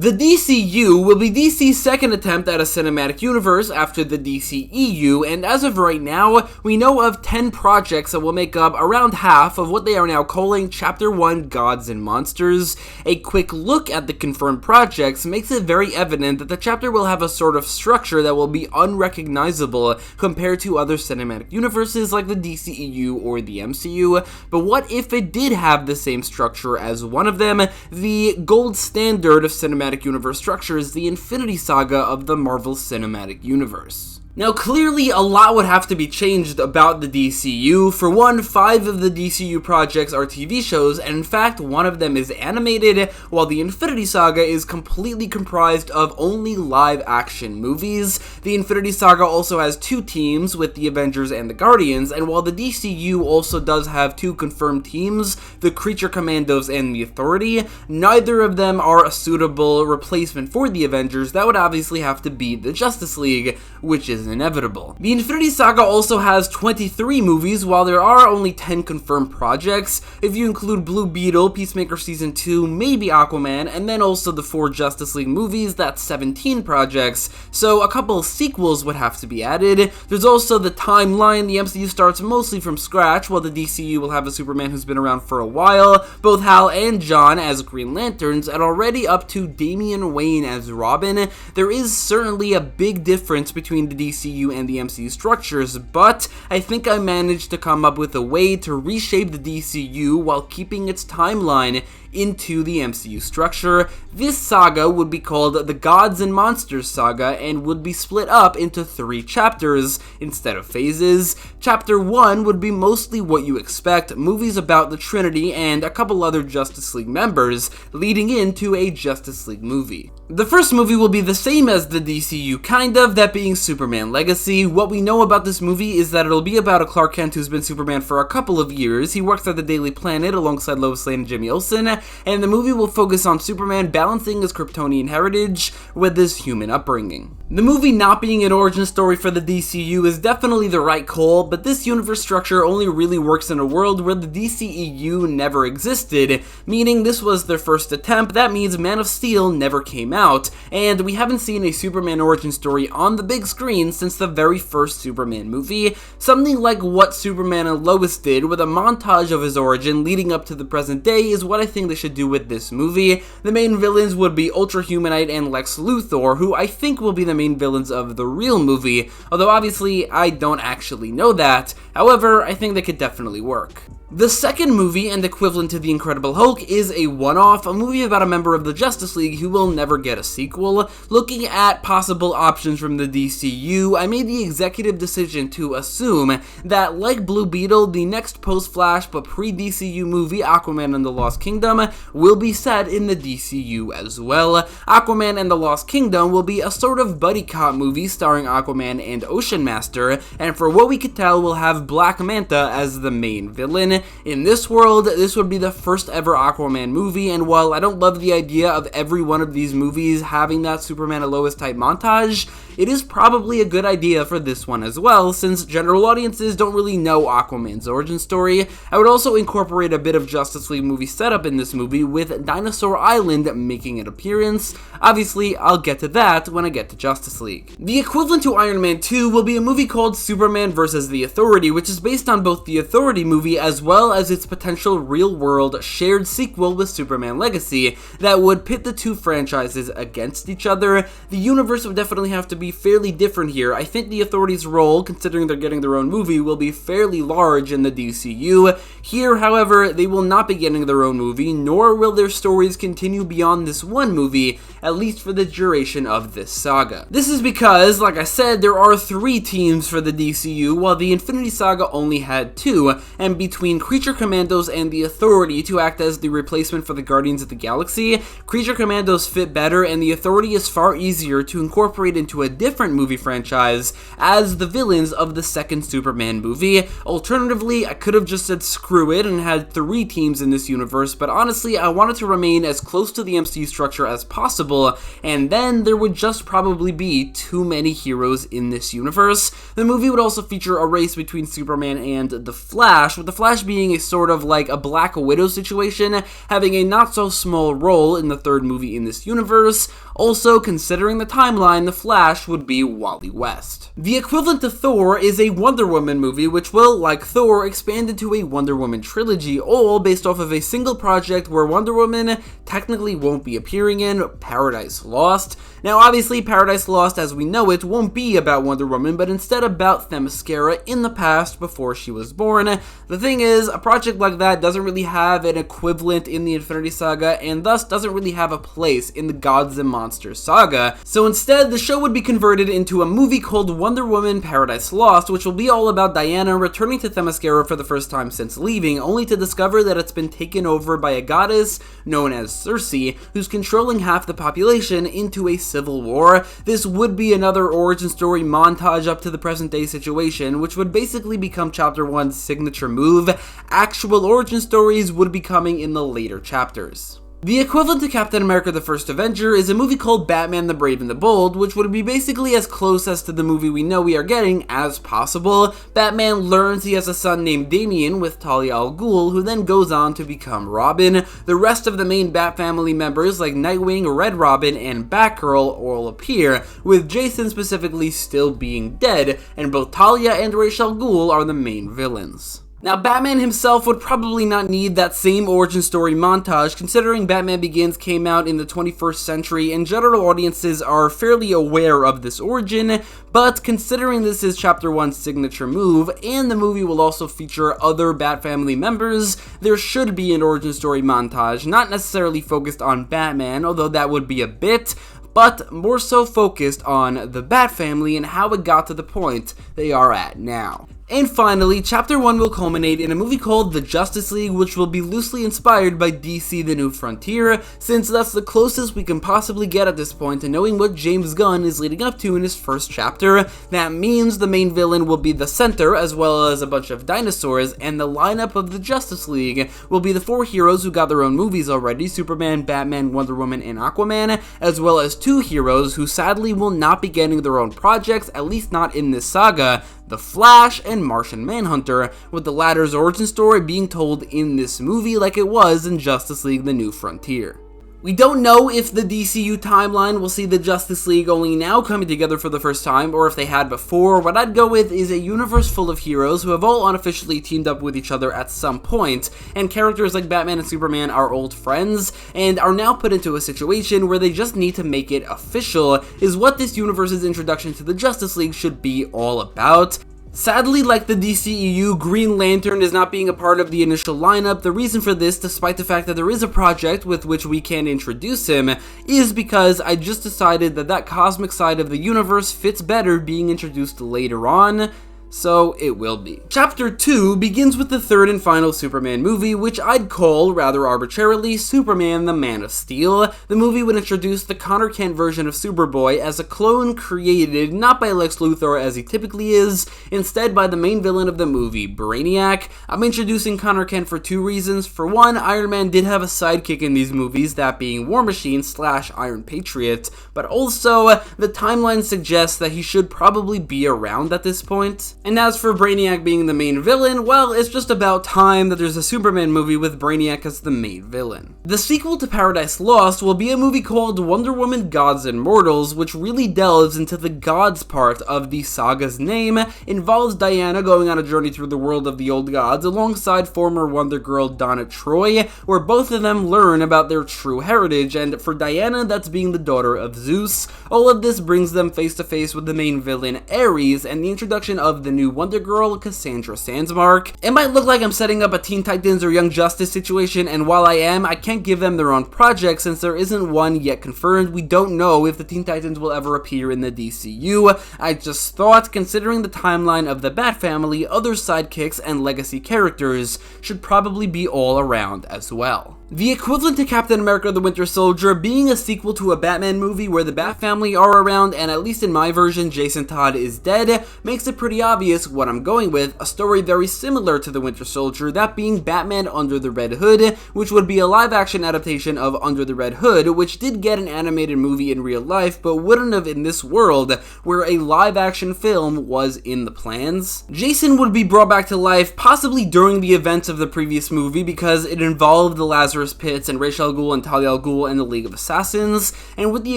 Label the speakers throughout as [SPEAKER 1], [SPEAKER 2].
[SPEAKER 1] The DCU will be DC's second attempt at a cinematic universe after the DCEU, and as of right now, we know of 10 projects that will make up around half of what they are now calling Chapter 1 Gods and Monsters. A quick look at the confirmed projects makes it very evident that the chapter will have a sort of structure that will be unrecognizable compared to other cinematic universes like the DCEU or the MCU, but what if it did have the same structure as one of them, the gold standard of cinematic universe structure is the Infinity Saga of the Marvel Cinematic Universe. Now, clearly, a lot would have to be changed about the DCU. For one, 5 of the DCU projects are TV shows, and in fact, one of them is animated, while the Infinity Saga is completely comprised of only live-action movies. The Infinity Saga also has 2 teams, with the Avengers and the Guardians, and while the DCU also does have 2 confirmed teams, the Creature Commandos and the Authority, neither of them are a suitable replacement for the Avengers. That would obviously have to be the Justice League, which is inevitable. The Infinity Saga also has 23 movies, while there are only 10 confirmed projects. If you include Blue Beetle, Peacemaker Season 2, maybe Aquaman, and then also the 4 Justice League movies, that's 17 projects, so a couple of sequels would have to be added. There's also the timeline. The MCU starts mostly from scratch, while the DCU will have a Superman who's been around for a while, both Hal and John as Green Lanterns, and already up to Damian Wayne as Robin. There is certainly a big difference between the DCU and the MCU structures, but I think I managed to come up with a way to reshape the DCU while keeping its timeline into the MCU structure. This saga would be called the Gods and Monsters Saga and would be split up into 3 chapters instead of phases. Chapter 1 would be mostly what you expect, movies about the Trinity and a couple other Justice League members, leading into a Justice League movie. The first movie will be the same as the DCU, kind of, that being Superman Legacy. What we know about this movie is that it'll be about a Clark Kent who's been Superman for a couple of years. He works at the Daily Planet alongside Lois Lane and Jimmy Olsen, and the movie will focus on Superman balancing his Kryptonian heritage with his human upbringing. The movie not being an origin story for the DCU is definitely the right call, but this universe structure only really works in a world where the DCEU never existed, meaning this was their first attempt. That means Man of Steel never came out, and we haven't seen a Superman origin story on the big screen since the very first Superman movie, something like what Superman and Lois did with a montage of his origin leading up to the present day is what I think they should do with this movie. The main villains would be Ultra Humanite and Lex Luthor, who I think will be the main villains of the real movie, although obviously I don't actually know that. However, I think they could definitely work. The second movie, and equivalent to The Incredible Hulk, is a one-off, a movie about a member of the Justice League who will never get a sequel. Looking at possible options from the DCU, I made the executive decision to assume that, like Blue Beetle, the next post-Flash but pre-DCU movie, Aquaman and the Lost Kingdom, will be set in the DCU as well. Aquaman and the Lost Kingdom will be a sort of buddy cop movie starring Aquaman and Ocean Master, and for what we could tell, we'll have Black Manta as the main villain. In this world, this would be the first ever Aquaman movie, and while I don't love the idea of every one of these movies having that Superman and Lois type montage, it is probably a good idea for this one as well, since general audiences don't really know Aquaman's origin story. I would also incorporate a bit of Justice League movie setup in this movie, with Dinosaur Island making an appearance. Obviously, I'll get to that when I get to Justice League. The equivalent to Iron Man 2 will be a movie called Superman vs. the Authority, which is based on both the Authority movie as well as its potential real-world shared sequel with Superman Legacy that would pit the 2 franchises against each other. The universe would definitely have to be fairly different here. I think the Authority's role, considering they're getting their own movie, will be fairly large in the DCU. Here, however, they will not be getting their own movie, nor will their stories continue beyond this one movie, at least for the duration of this saga. This is because, like I said, there are 3 teams for the DCU, while the Infinity Saga only had 2, and between Creature Commandos and the Authority to act as the replacement for the Guardians of the Galaxy, Creature Commandos fit better, and the Authority is far easier to incorporate into a different movie franchise as the villains of the second Superman movie. Alternatively, I could have just said screw it and had 3 teams in this universe, but honestly, I wanted to remain as close to the MCU structure as possible, and then there would just probably be too many heroes in this universe. The movie would also feature a race between Superman and the Flash, with the Flash Flash being a sort of like a Black Widow situation, having a not so small role in the third movie in this universe. Also, considering the timeline, the Flash would be Wally West. The equivalent to Thor is a Wonder Woman movie, which will, like Thor, expand into a Wonder Woman trilogy, all based off of a single project where Wonder Woman technically won't be appearing in, Paradise Lost. Now, obviously, Paradise Lost, as we know it, won't be about Wonder Woman, but instead about Themyscira in the past before she was born. The thing is, a project like that doesn't really have an equivalent in the Infinity Saga, and thus doesn't really have a place in the Gods and Monsters saga. So instead, the show would be converted into a movie called Wonder Woman Paradise Lost, which will be all about Diana returning to Themyscira for the first time since leaving, only to discover that it's been taken over by a goddess known as Circe, who's controlling half the population into a civil war. This would be another origin story montage up to the present day situation, which would basically become Chapter 1's signature move. Actual origin stories would be coming in the later chapters. The equivalent to Captain America the First Avenger is a movie called Batman the Brave and the Bold, which would be basically as close as to the movie we know we are getting as possible. Batman learns he has a son named Damian with Talia al Ghul, who then goes on to become Robin. The rest of the main Bat family members like Nightwing, Red Robin, and Batgirl all appear, with Jason specifically still being dead, and both Talia and Ra's al Ghul are the main villains. Now, Batman himself would probably not need that same origin story montage, considering Batman Begins came out in the 21st century and general audiences are fairly aware of this origin, but considering this is Chapter 1's signature move, and the movie will also feature other Bat family members, there should be an origin story montage, not necessarily focused on Batman, although that would be a bit, but more so focused on the Bat family and how it got to the point they are at now. And finally, Chapter 1 will culminate in a movie called The Justice League, which will be loosely inspired by DC The New Frontier, since that's the closest we can possibly get at this point to knowing what James Gunn is leading up to in his first chapter. That means the main villain will be the Center, as well as a bunch of dinosaurs, and the lineup of the Justice League will be the 4 heroes who got their own movies already, Superman, Batman, Wonder Woman, and Aquaman, as well as 2 heroes who sadly will not be getting their own projects, at least not in this saga, The Flash and Martian Manhunter, with the latter's origin story being told in this movie like it was in Justice League The New Frontier. We don't know if the DCU timeline will see the Justice League only now coming together for the first time, or if they had before. What I'd go with is a universe full of heroes who have all unofficially teamed up with each other at some point, and characters like Batman and Superman are old friends, and are now put into a situation where they just need to make it official, is what this universe's introduction to the Justice League should be all about. Sadly, like the DCEU, Green Lantern is not being a part of the initial lineup. The reason for this, despite the fact that there is a project with which we can introduce him, is because I just decided that that cosmic side of the universe fits better being introduced later on. So it will be. Chapter 2 begins with the third and final Superman movie, which I'd call, rather arbitrarily, Superman the Man of Steel. The movie would introduce the Connor Kent version of Superboy as a clone created not by Lex Luthor as he typically is, instead by the main villain of the movie, Brainiac. I'm introducing Connor Kent for 2 reasons. For one, Iron Man did have a sidekick in these movies, that being War Machine / Iron Patriot, but also the timeline suggests that he should probably be around at this point. And as for Brainiac being the main villain, well, it's just about time that there's a Superman movie with Brainiac as the main villain. The sequel to Paradise Lost will be a movie called Wonder Woman Gods and Mortals, which really delves into the gods part of the saga's name, involves Diana going on a journey through the world of the old gods alongside former Wonder Girl Donna Troy, where both of them learn about their true heritage, and for Diana, that's being the daughter of Zeus. All of this brings them face to face with the main villain, Ares, and the introduction of the new Wonder Girl, Cassandra Sandsmark. It might look like I'm setting up a Teen Titans or Young Justice situation, and while I am, I can't give them their own project since there isn't one yet confirmed. We don't know if the Teen Titans will ever appear in the DCU. I just thought, considering the timeline of the Bat family, other sidekicks and legacy characters should probably be all around as well. The equivalent to Captain America the Winter Soldier being a sequel to a Batman movie where the Bat family are around and at least in my version Jason Todd is dead makes it pretty obvious what I'm going with, a story very similar to the Winter Soldier, that being Batman Under the Red Hood, which would be a live action adaptation of Under the Red Hood, which did get an animated movie in real life but wouldn't have in this world where a live action film was in the plans. Jason would be brought back to life possibly during the events of the previous movie because it involved the Lazarus Pits and Ra's al Ghul and Talia al Ghul and the League of Assassins, and with the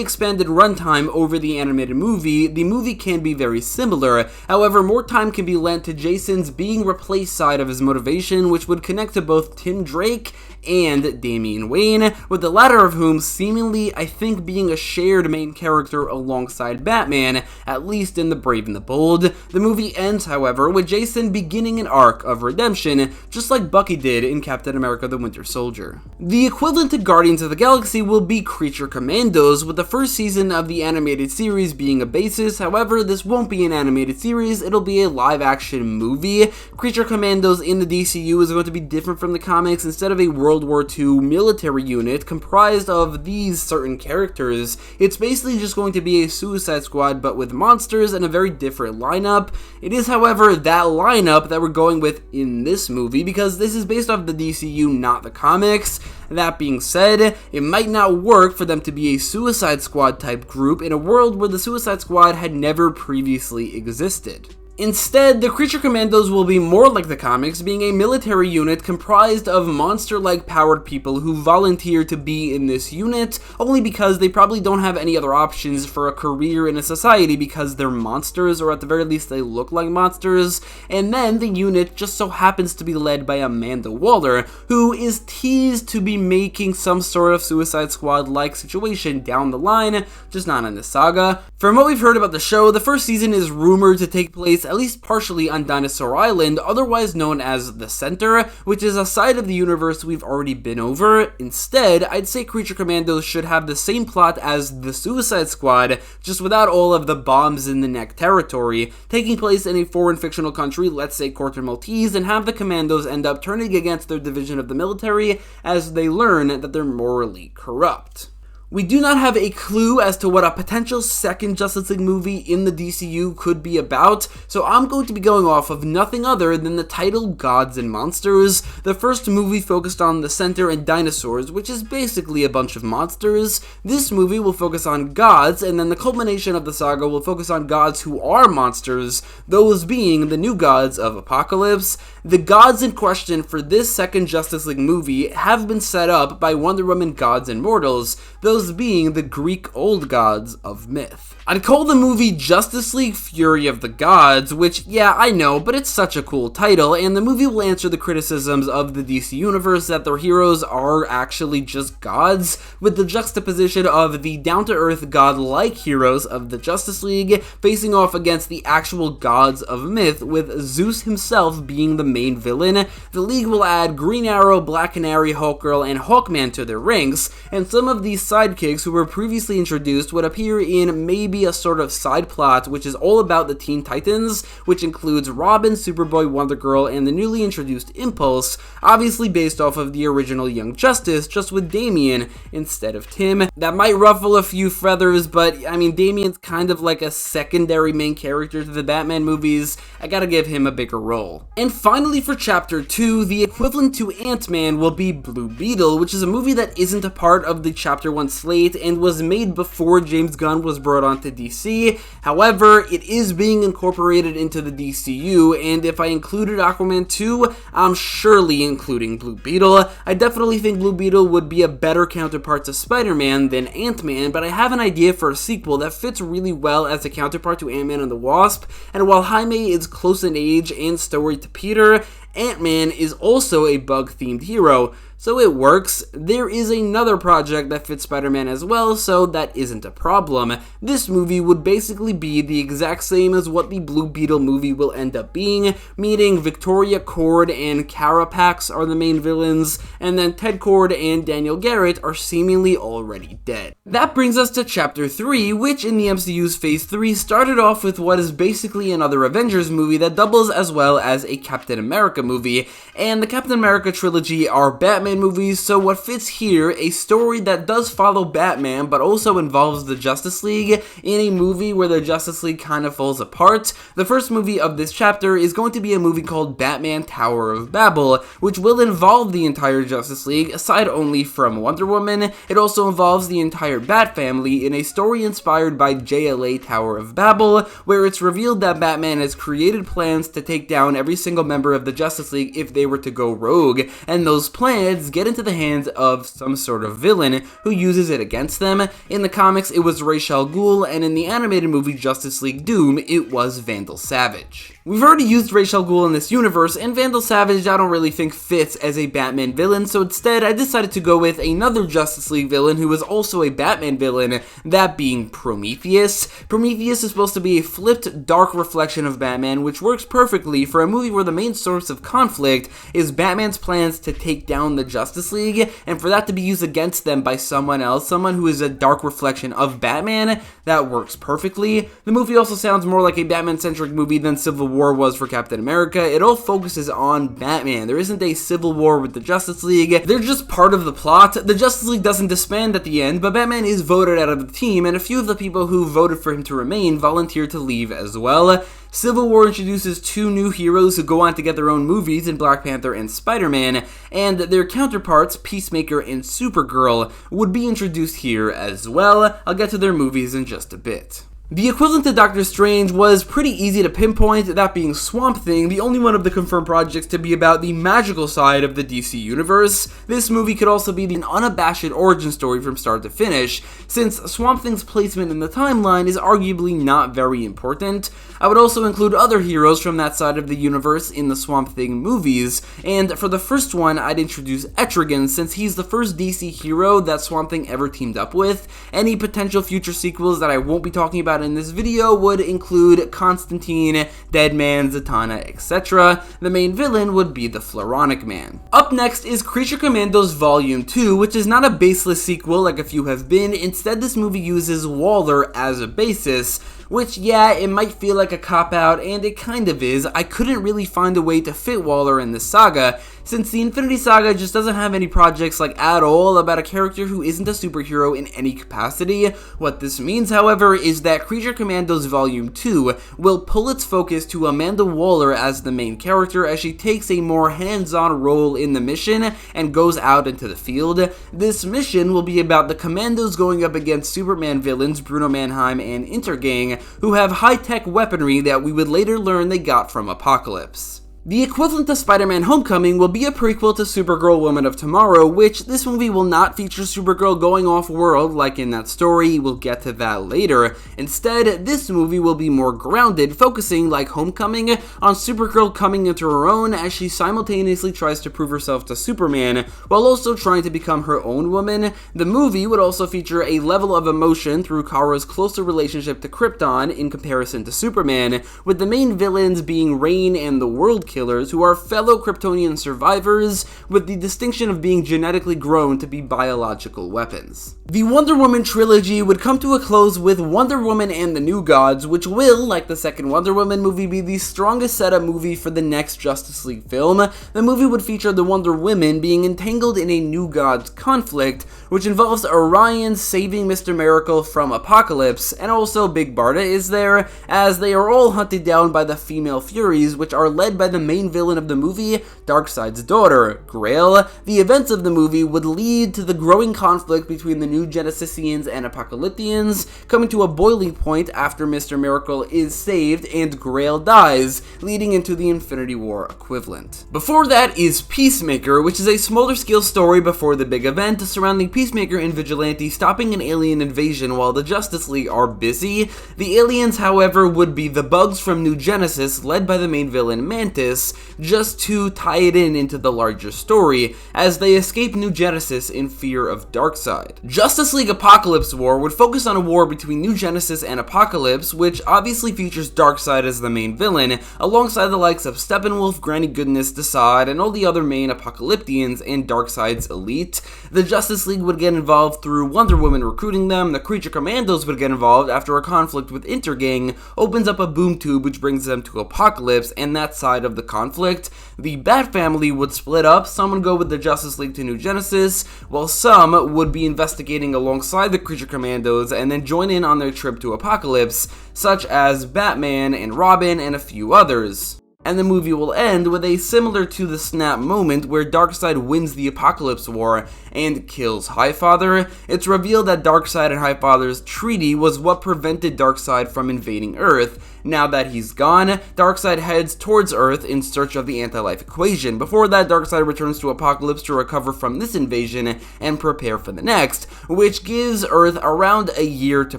[SPEAKER 1] expanded runtime over the animated movie, the movie can be very similar. However, more time can be lent to Jason's being replaced side of his motivation, which would connect to both Tim Drake and Damian Wayne, with the latter of whom seemingly, I think, being a shared main character alongside Batman, at least in The Brave and the Bold. The movie ends, however, with Jason beginning an arc of redemption, just like Bucky did in Captain America the Winter Soldier. The equivalent to Guardians of the Galaxy will be Creature Commandos, with the first season of the animated series being a basis. However, this won't be an animated series, it'll be a live-action movie. Creature Commandos in the DCU is going to be different from the comics. Instead of a World War II military unit comprised of these certain characters, it's basically just going to be a Suicide Squad but with monsters and a very different lineup. It is, however, that lineup that we're going with in this movie because this is based off the DCU, not the comics. That being said, it might not work for them to be a Suicide Squad type group in a world where the Suicide Squad had never previously existed. Instead, the Creature Commandos will be more like the comics, being a military unit comprised of monster-like powered people who volunteer to be in this unit, only because they probably don't have any other options for a career in a society because they're monsters, or at the very least they look like monsters, and then the unit just so happens to be led by Amanda Waller, who is teased to be making some sort of Suicide Squad-like situation down the line, just not in this saga. From what we've heard about the show, the first season is rumored to take place at least partially on Dinosaur Island, otherwise known as the Center, which is a side of the universe we've already been over. Instead, I'd say Creature Commandos should have the same plot as the Suicide Squad, just without all of the bombs in the neck territory, taking place in a foreign fictional country, let's say Corto Maltese, and have the Commandos end up turning against their division of the military as they learn that they're morally corrupt. We do not have a clue as to what a potential second Justice League movie in the DCU could be about, so I'm going to be going off of nothing other than the title Gods and Monsters. The first movie focused on the Center and dinosaurs, which is basically a bunch of monsters. This movie will focus on gods, and then the culmination of the saga will focus on gods who are monsters, those being the new gods of Apocalypse. The gods in question for this second Justice League movie have been set up by Wonder Woman gods and mortals, those being the Greek old gods of myth. I'd call the movie Justice League Fury of the Gods, which, yeah, I know, but it's such a cool title, and the movie will answer the criticisms of the DC Universe that their heroes are actually just gods, with the juxtaposition of the down-to-earth god-like heroes of the Justice League facing off against the actual gods of myth, with Zeus himself being the main villain. The League will add Green Arrow, Black Canary, Hawkgirl, and Hawkman to their ranks, and some of these sidekicks who were previously introduced would appear in maybe a sort of side plot which is all about the Teen Titans, which includes Robin, Superboy, Wonder Girl, and the newly introduced Impulse, obviously based off of the original Young Justice, just with Damian instead of Tim. That might ruffle a few feathers, but I mean, Damian's kind of like a secondary main character to the Batman movies. I gotta give him a bigger role. And finally, for Chapter 2, the equivalent to Ant-Man will be Blue Beetle, which is a movie that isn't a part of the Chapter 1 slate and was made before James Gunn was brought on to DC. However, it is being incorporated into the DCU, and if I included Aquaman 2, I'm surely including Blue Beetle. I definitely think Blue Beetle would be a better counterpart to Spider-Man than Ant-Man, but I have an idea for a sequel that fits really well as a counterpart to Ant-Man and the Wasp, and while Jaime is close in age and story to Peter, Ant-Man is also a bug-themed hero, so it works. There is another project that fits Spider-Man as well, so that isn't a problem. This movie would basically be the exact same as what the Blue Beetle movie will end up being, meaning Victoria Cord and Carapax are the main villains, and then Ted Cord and Daniel Garrett are seemingly already dead. That brings us to Chapter 3, which in the MCU's Phase 3 started off with what is basically another Avengers movie that doubles as well as a Captain America movie, and the Captain America trilogy are Batman movies, so what fits here, a story that does follow Batman, but also involves the Justice League in a movie where the Justice League kind of falls apart. The first movie of this chapter is going to be a movie called Batman Tower of Babel, which will involve the entire Justice League, aside only from Wonder Woman. It also involves the entire Bat family in a story inspired by JLA Tower of Babel, where it's revealed that Batman has created plans to take down every single member of the Justice League if they were to go rogue, and those plans get into the hands of some sort of villain who uses it against them. In the comics, it was Ra's al Ghul, and in the animated movie Justice League Doom, it was Vandal Savage. We've already used Ra's al Ghul in this universe, and Vandal Savage I don't really think fits as a Batman villain, so instead I decided to go with another Justice League villain who is also a Batman villain, that being Prometheus. Prometheus is supposed to be a flipped, dark reflection of Batman, which works perfectly for a movie where the main source of conflict is Batman's plans to take down the Justice League, and for that to be used against them by someone else, someone who is a dark reflection of Batman, that works perfectly. The movie also sounds more like a Batman-centric movie than Civil War was for Captain America. It all focuses on Batman. There isn't a civil war with the Justice League. They're just part of the plot. The Justice League doesn't disband at the end, but Batman is voted out of the team, and a few of the people who voted for him to remain volunteered to leave as well. Civil War introduces two new heroes who go on to get their own movies in Black Panther and Spider-Man, and their counterparts, Peacemaker and Supergirl, would be introduced here as well. I'll get to their movies in just a bit. The equivalent to Doctor Strange was pretty easy to pinpoint, that being Swamp Thing, the only one of the confirmed projects to be about the magical side of the DC universe. This movie could also be an unabashed origin story from start to finish, since Swamp Thing's placement in the timeline is arguably not very important. I would also include other heroes from that side of the universe in the Swamp Thing movies, and for the first one, I'd introduce Etrigan, since he's the first DC hero that Swamp Thing ever teamed up with. Any potential future sequels that I won't be talking about in this video would include Constantine, Deadman, Zatanna, etc. The main villain would be the Floronic Man. Up next is Creature Commandos Volume 2, which is not a baseless sequel like a few have been. Instead, this movie uses Waller as a basis, which, yeah, it might feel like a cop-out, and it kind of is. I couldn't really find a way to fit Waller in this saga, since the Infinity Saga just doesn't have any projects like at all about a character who isn't a superhero in any capacity. What this means, however, is that Creature Commandos Volume 2 will pull its focus to Amanda Waller as the main character as she takes a more hands-on role in the mission and goes out into the field. This mission will be about the Commandos going up against Superman villains Bruno Mannheim and Intergang, who have high-tech weaponry that we would later learn they got from Apocalypse. The equivalent to Spider-Man Homecoming will be a prequel to Supergirl Woman of Tomorrow, which this movie will not feature Supergirl going off-world like in that story. We'll get to that later. Instead, this movie will be more grounded, focusing, like Homecoming, on Supergirl coming into her own as she simultaneously tries to prove herself to Superman, while also trying to become her own woman. The movie would also feature a level of emotion through Kara's closer relationship to Krypton in comparison to Superman, with the main villains being Reign and the World Killers, who are fellow Kryptonian survivors, with the distinction of being genetically grown to be biological weapons. The Wonder Woman trilogy would come to a close with Wonder Woman and the New Gods, which will, like the second Wonder Woman movie, be the strongest setup movie for the next Justice League film. The movie would feature the Wonder Women being entangled in a New Gods conflict, which involves Orion saving Mr. Miracle from Apocalypse, and also Big Barda is there, as they are all hunted down by the female Furies, which are led by the main villain of the movie, Darkseid's daughter, Grail. The events of the movie would lead to the growing conflict between the New Genesicians and Apocalyptians, coming to a boiling point after Mr. Miracle is saved and Grail dies, leading into the Infinity War equivalent. Before that is Peacemaker, which is a smaller scale story before the big event surrounding Peacemaker and Vigilante stopping an alien invasion while the Justice League are busy. The aliens, however, would be the Bugs from New Genesis, led by the main villain Mantis, just to tie it into the larger story, as they escape New Genesis in fear of Darkseid. Justice League Apocalypse War would focus on a war between New Genesis and Apocalypse, which obviously features Darkseid as the main villain, alongside the likes of Steppenwolf, Granny Goodness, Desaad, and all the other main Apocalyptians and Darkseid's elite. The Justice League would get involved through Wonder Woman recruiting them, the Creature Commandos would get involved after a conflict with Intergang opens up a boom tube which brings them to Apocalypse and that side of the conflict. The Bat Family would split up, some would go with the Justice League to New Genesis, while some would be investigating alongside the Creature Commandos and then join in on their trip to Apocalypse, such as Batman and Robin and a few others. And the movie will end with a similar to the Snap moment where Darkseid wins the Apocalypse War and kills Highfather. It's revealed that Darkseid and Highfather's treaty was what prevented Darkseid from invading Earth. Now that he's gone, Darkseid heads towards Earth in search of the anti-life equation. Before that, Darkseid returns to Apocalypse to recover from this invasion and prepare for the next, which gives Earth around a year to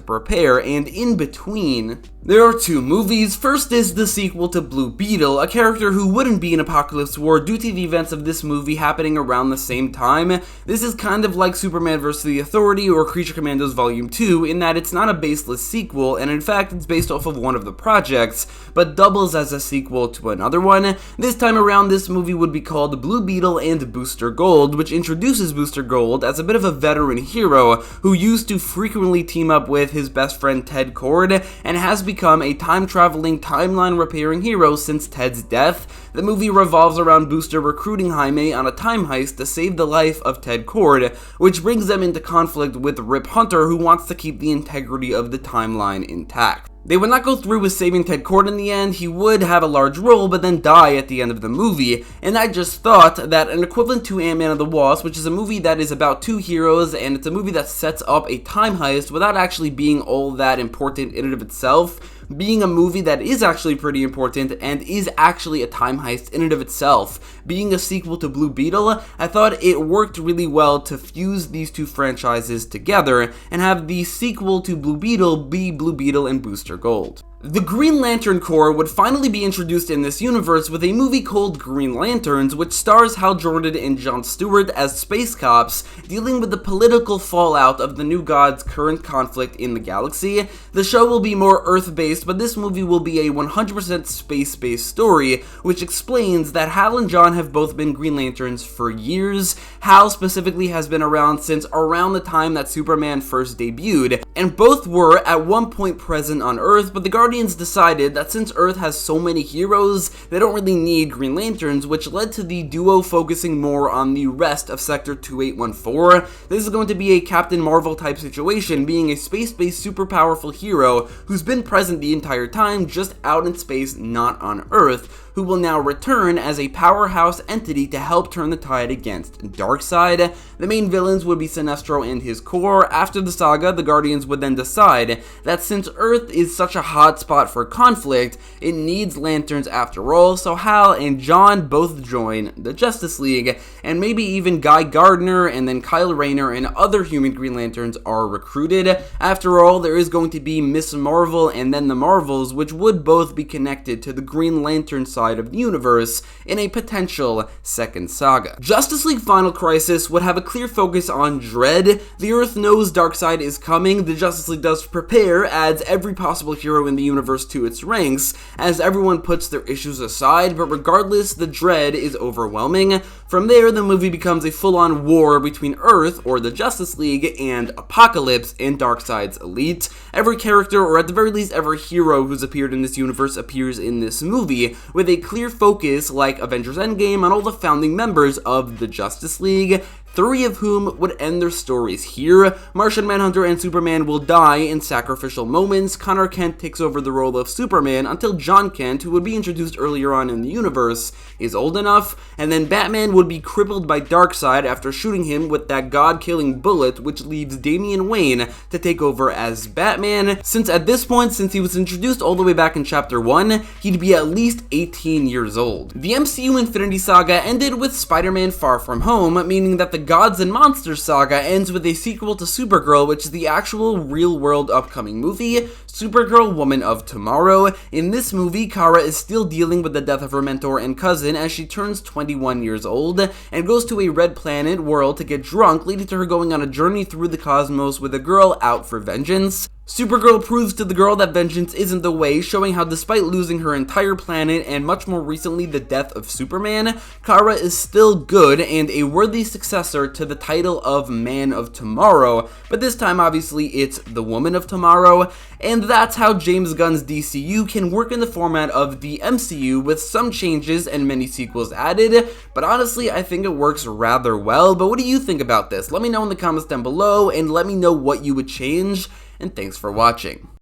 [SPEAKER 1] prepare, and in between, there are two movies. First is the sequel to Blue Beetle, a character who wouldn't be in Apocalypse War due to the events of this movie happening around the same time. This is kind of like Superman vs. the Authority or Creature Commandos Volume 2 in that it's not a baseless sequel, and in fact it's based off of one of the projects, but doubles as a sequel to another one. This time around, this movie would be called Blue Beetle and Booster Gold, which introduces Booster Gold as a bit of a veteran hero who used to frequently team up with his best friend Ted Kord and has become a time-traveling, timeline-repairing hero since Ted's death. The movie revolves around Booster recruiting Jaime on a time heist to save the life of Ted Kord, which brings them into conflict with Rip Hunter, who wants to keep the integrity of the timeline intact. They would not go through with saving Ted Kord in the end. He would have a large role, but then die at the end of the movie. And I just thought that an equivalent to Ant-Man and the Wasp, which is a movie that is about two heroes, and it's a movie that sets up a time heist without actually being all that important in and of itself, being a movie that is actually pretty important and is actually a time heist in and of itself. Being a sequel to Blue Beetle, I thought it worked really well to fuse these two franchises together and have the sequel to Blue Beetle be Blue Beetle and Booster Gold. The Green Lantern Corps would finally be introduced in this universe with a movie called Green Lanterns, which stars Hal Jordan and Jon Stewart as space cops, dealing with the political fallout of the New Gods' current conflict in the galaxy. The show will be more Earth-based, but this movie will be a 100% space-based story, which explains that Hal and Jon have both been Green Lanterns for years. Hal specifically has been around since around the time that Superman first debuted, and both were at one point present on Earth, but the Guardians decided that since Earth has so many heroes, they don't really need Green Lanterns, which led to the duo focusing more on the rest of Sector 2814. This is going to be a Captain Marvel type situation, being a space-based super powerful hero who's been present the entire time, just out in space, not on Earth, who will now return as a powerhouse entity to help turn the tide against Darkseid. The main villains would be Sinestro and his Corps. After the saga, the Guardians would then decide that since Earth is such a hot spot for conflict, it needs lanterns after all, so Hal and Jon both join the Justice League, and maybe even Guy Gardner and then Kyle Rayner and other human Green Lanterns are recruited. After all, there is going to be Miss Marvel and then the Marvels, which would both be connected to the Green Lantern side of the universe in a potential second saga. Justice League Final Crisis would have a clear focus on dread. The Earth knows Darkseid is coming, the Justice League does prepare, adds every possible hero in the universe to its ranks, as everyone puts their issues aside, but regardless, the dread is overwhelming. From there, the movie becomes a full-on war between Earth, or the Justice League, and Apocalypse and Darkseid's elite. Every character, or at the very least every hero who's appeared in this universe, appears in this movie, with a clear focus, like Avengers Endgame, on all the founding members of the Justice League, 3 of whom would end their stories here. Martian Manhunter and Superman will die in sacrificial moments. Connor Kent takes over the role of Superman until John Kent, who would be introduced earlier on in the universe, is old enough, and then Batman would be crippled by Darkseid after shooting him with that god-killing bullet, which leaves Damian Wayne to take over as Batman, since at this point, since he was introduced all the way back in Chapter 1, he'd be at least 18 years old. The MCU Infinity Saga ended with Spider-Man Far From Home, meaning that the Gods and Monsters Saga ends with a sequel to Supergirl, which is the actual real-world upcoming movie, Supergirl Woman of Tomorrow. In this movie, Kara is still dealing with the death of her mentor and cousin as she turns 21 years old and goes to a red planet world to get drunk, leading to her going on a journey through the cosmos with a girl out for vengeance. Supergirl proves to the girl that vengeance isn't the way, showing how despite losing her entire planet and much more recently the death of Superman, Kara is still good and a worthy successor to the title of Man of Tomorrow, but this time obviously it's the Woman of Tomorrow, and that's how James Gunn's DCU can work in the format of the MCU with some changes and many sequels added, but honestly I think it works rather well. But what do you think about this? Let me know in the comments down below and let me know what you would change. And thanks for watching.